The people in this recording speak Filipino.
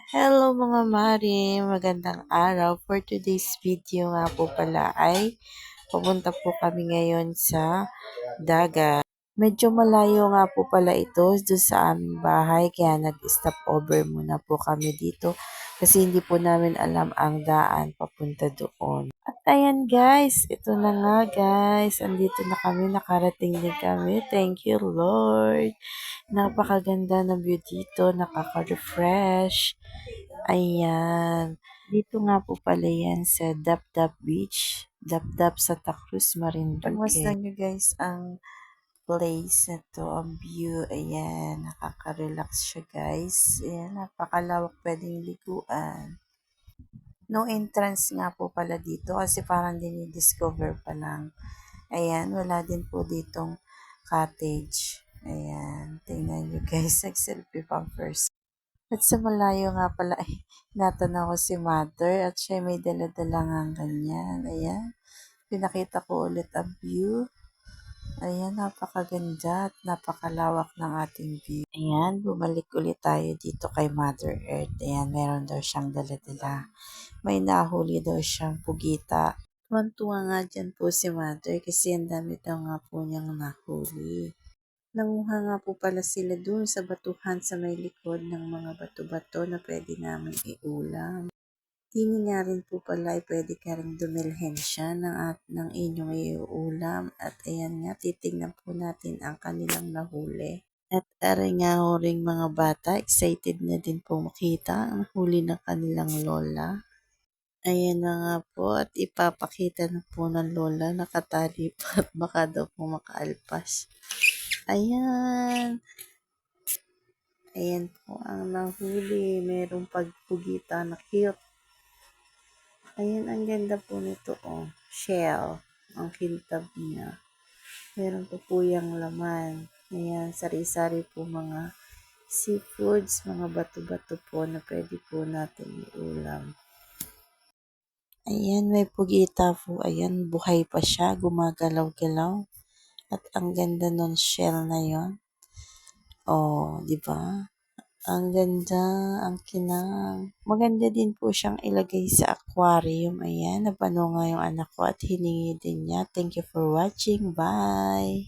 Hello mga mare, magandang araw. For today's video nga po pala ay pupunta po kami ngayon sa dagat. Medyo malayo nga po pala ito doon sa aming bahay kaya nag-stop over muna po kami dito kasi hindi po namin alam ang daan papunta doon. At ayan guys, ito na nga guys, andito na kami, nakarating din kami. Thank you Lord. Napakaganda ng view dito, nakaka-refresh. Ayan. Dito nga po pala yan sa Dap-Dap Beach. Dap-Dap sa Cruz, Marinduque. Pagmasdan nyo guys ang place na to, ang view. Ayan, nakaka-relax siya guys. Ayan, napakalawak pwedeng liguan. No entrance nga po pala dito kasi parang dinidiscover pa lang. Ayan, wala din po ditong cottage. Ayan, tingnan nyo guys, nag-selfie pa first. At sa malayo nga pala, ay, natanaw ko si mother at siya may dala-dala nga ganyan. Ayan, pinakita ko ulit ang view. Ayan, napakaganda at napakalawak ng ating view. Ayan, bumalik ulit tayo dito kay Mother Earth. Ayan, meron daw siyang dala-dala. May nahuli daw siyang pugita. Tuwan-tuwa nga dyan po si Mother kasi ang dami daw nga po niyang nahuli. Nanguha nga po pala sila dun sa batuhan sa may likod ng mga bato-bato na pwede namin iulam. Tingin nga rin po pala ay pwede ka rin dumilhen siya ng inyong iuulam. At ayan nga, titignan po natin ang kanilang nahuli. At aray nga ho ring mga bata, excited na din po makita ang huli ng kanilang lola. Ayan na nga po at ipapakita na po ng lola, nakatali pa at baka daw po makaalpas. Ayan. Ayan po ang nahuli. Merong pagpugita na cute. Ayan, ang ganda po nito, oh. Shell. Ang kintab niya. Meron po yung laman. Ayan, sari-sari po mga seafoods, mga bato-bato po na pwede po natin iulam. Ayan, may pugita po. Ayan, buhay pa siya. Gumagalaw-galaw. At ang ganda nun shell na yon. Oh, di ba? Ang ganda, ang kinang. Maganda din po siyang ilagay sa aquarium. Ayan, napano nga yung anak ko at hiningi din niya. Thank you for watching. Bye!